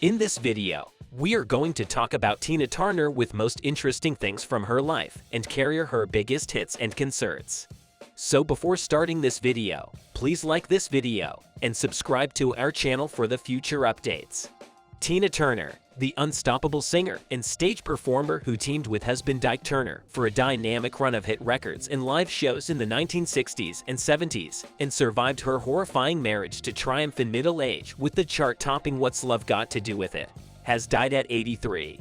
In this video, we are going to talk about Tina Turner with most interesting things from her life and carry her biggest hits and concerts. So before starting this video, please like this video and subscribe to our channel for the future updates. Tina Turner, the unstoppable singer and stage performer who teamed with husband Ike Turner for a dynamic run of hit records and live shows in the 1960s and 70s, and survived her horrifying marriage to triumph in middle age with the chart-topping What's Love Got to Do With It, has died at 83.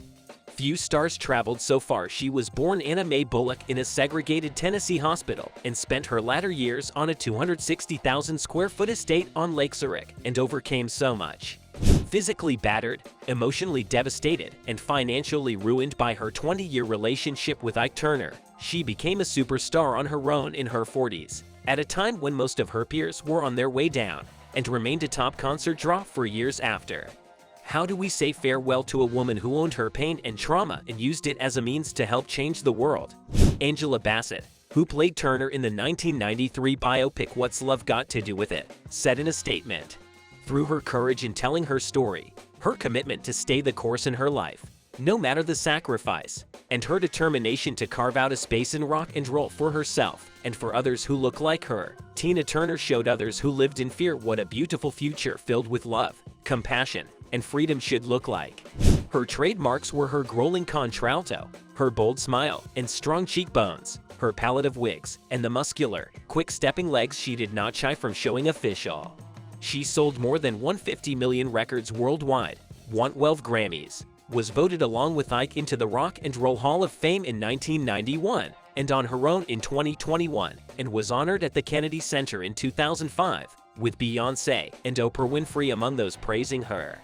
Few stars traveled so far. She was born Anna Mae Bullock in a segregated Tennessee hospital and spent her latter years on a 260,000 square foot estate on Lake Zurich and overcame so much. Physically battered, emotionally devastated, and financially ruined by her 20-year relationship with Ike Turner, she became a superstar on her own in her 40s, at a time when most of her peers were on their way down, and remained a top concert draw for years after. How do we say farewell to a woman who owned her pain and trauma and used it as a means to help change the world? Angela Bassett, who played Turner in the 1993 biopic What's Love Got to Do With It, said in a statement, "Through her courage in telling her story, her commitment to stay the course in her life, no matter the sacrifice, and her determination to carve out a space in rock and roll for herself and for others who look like her, Tina Turner showed others who lived in fear what a beautiful future filled with love, compassion, and freedom should look like." Her trademarks were her growling contralto, her bold smile and strong cheekbones, her palette of wigs, and the muscular, quick-stepping legs she did not shy from showing official. She sold more than 150 million records worldwide, won 12 Grammys, was voted along with Ike into the Rock and Roll Hall of Fame in 1991 and on her own in 2021, and was honored at the Kennedy Center in 2005, with Beyoncé and Oprah Winfrey among those praising her.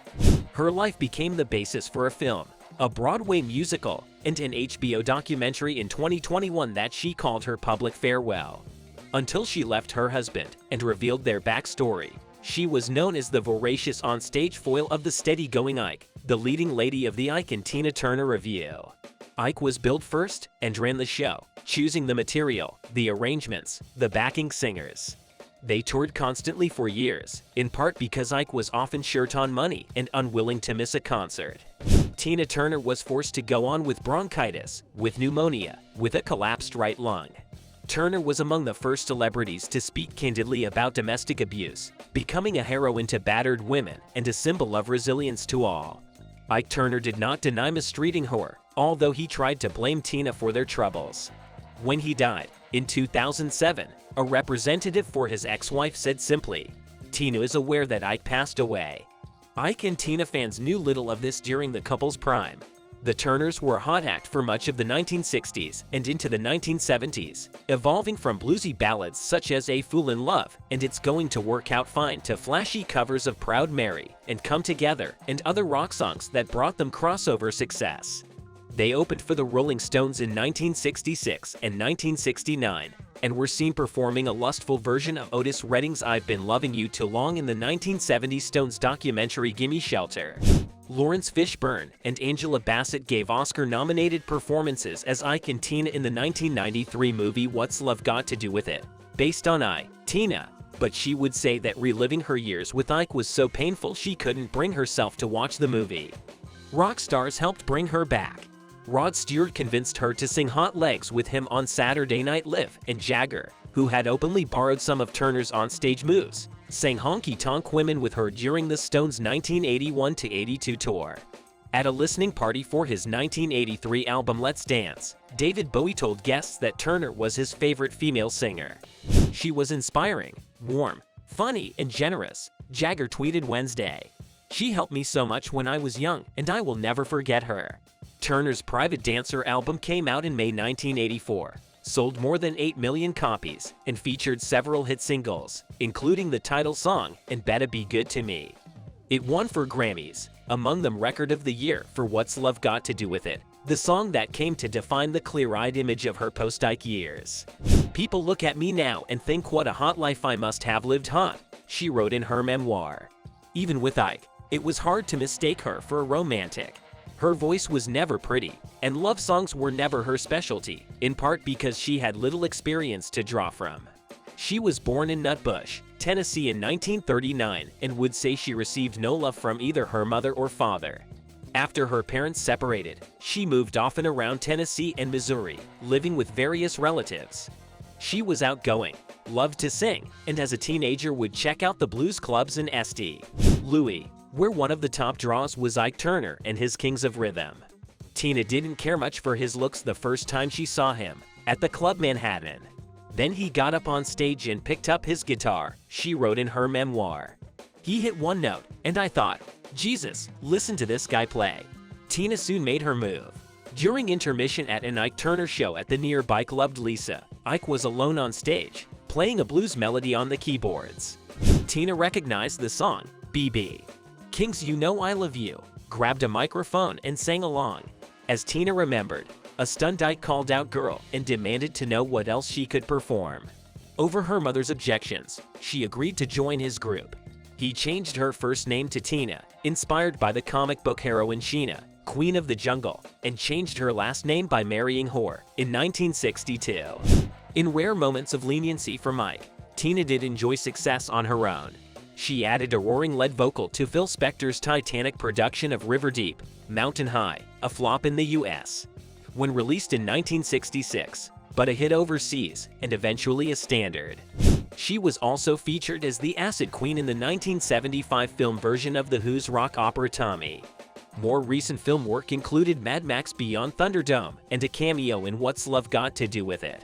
Her life became the basis for a film, a Broadway musical, and an HBO documentary in 2021 that she called her public farewell. Until she left her husband and revealed their backstory, she was known as the voracious onstage foil of the steady-going Ike, the leading lady of the Ike and Tina Turner Revue. Ike was billed first and ran the show, choosing the material, the arrangements, the backing singers. They toured constantly for years, in part because Ike was often short on money and unwilling to miss a concert. Tina Turner was forced to go on with bronchitis, with pneumonia, with a collapsed right lung. Turner was among the first celebrities to speak candidly about domestic abuse, becoming a heroine to battered women and a symbol of resilience to all. Ike Turner did not deny mistreating her, although he tried to blame Tina for their troubles. When he died, in 2007, a representative for his ex-wife said simply, "Tina is aware that Ike passed away." Ike and Tina fans knew little of this during the couple's prime. The Turners were a hot act for much of the 1960s and into the 1970s, evolving from bluesy ballads such as A Fool in Love and It's Going to Work Out Fine to flashy covers of Proud Mary and Come Together and other rock songs that brought them crossover success. They opened for the Rolling Stones in 1966 and 1969 and were seen performing a lustful version of Otis Redding's I've Been Loving You Too Long in the 1970 Stones documentary Gimme Shelter. Lawrence Fishburne and Angela Bassett gave Oscar-nominated performances as Ike and Tina in the 1993 movie What's Love Got to Do With It, based on Tina, but she would say that reliving her years with Ike was so painful she couldn't bring herself to watch the movie. Rock stars helped bring her back. Rod Stewart convinced her to sing Hot Legs with him on Saturday Night Live, and Jagger, who had openly borrowed some of Turner's onstage moves, sang Honky Tonk Women with her during the Stones' 1981-82 tour. At a listening party for his 1983 album Let's Dance, David Bowie told guests that Turner was his favorite female singer. "She was inspiring, warm, funny, and generous," Jagger tweeted Wednesday. "She helped me so much when I was young, and I will never forget her." Turner's Private Dancer album came out in May 1984, sold more than 8 million copies, and featured several hit singles, including the title song and Better Be Good to Me. It won 4 Grammys, among them Record of the Year for What's Love Got to Do With It, the song that came to define the clear-eyed image of her post-Ike years. "People look at me now and think what a hot life I must have lived hot," she wrote in her memoir. Even with Ike, it was hard to mistake her for a romantic. Her voice was never pretty, and love songs were never her specialty, in part because she had little experience to draw from. She was born in Nutbush, Tennessee in 1939 and would say she received no love from either her mother or father. After her parents separated, she moved off and around Tennessee and Missouri, living with various relatives. She was outgoing, loved to sing, and as a teenager would check out the blues clubs in St. Louis, where one of the top draws was Ike Turner and his Kings of Rhythm. Tina didn't care much for his looks the first time she saw him, at the Club Manhattan. Then he got up on stage and picked up his guitar, she wrote in her memoir. He hit one note, and I thought, Jesus, listen to this guy play. Tina soon made her move. During intermission at an Ike Turner show at the nearby Club Lisa, Ike was alone on stage, playing a blues melody on the keyboards. Tina recognized the song, B.B. King's You Know I Love You, grabbed a microphone and sang along. As Tina remembered, a stunned Ike called out girl and demanded to know what else she could perform. Over her mother's objections, she agreed to join his group. He changed her first name to Tina, inspired by the comic book heroine Sheena, Queen of the Jungle, and changed her last name by marrying Hoare in 1962. In rare moments of leniency from Ike, Tina did enjoy success on her own. She added a roaring lead vocal to Phil Spector's Titanic production of River Deep, Mountain High, a flop in the US. When released in 1966, but a hit overseas and eventually a standard. She was also featured as the Acid Queen in the 1975 film version of The Who's rock opera Tommy. More recent film work included Mad Max Beyond Thunderdome and a cameo in What's Love Got to Do with It.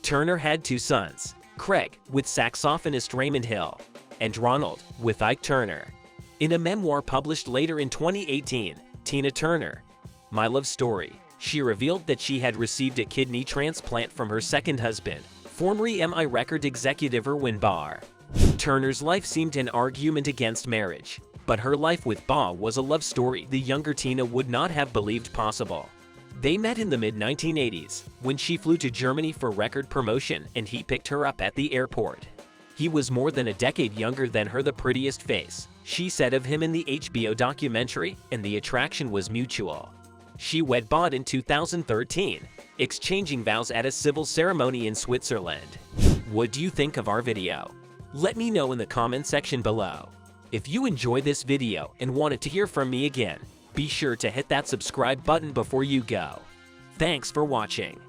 Turner had two sons, Craig, with saxophonist Raymond Hill, and Ronald, with Ike Turner. In a memoir published later in 2018, Tina Turner, My Love Story, she revealed that she had received a kidney transplant from her second husband, former EMI record executive Erwin Barr. Turner's life seemed an argument against marriage, but her life with Barr was a love story the younger Tina would not have believed possible. They met in the mid-1980s, when she flew to Germany for record promotion and he picked her up at the airport. He was more than a decade younger than her, the prettiest face, she said of him in the HBO documentary, and the attraction was mutual. She wed Bod in 2013, exchanging vows at a civil ceremony in Switzerland. What do you think of our video? Let me know in the comment section below. If you enjoyed this video and wanted to hear from me again, be sure to hit that subscribe button before you go. Thanks for watching.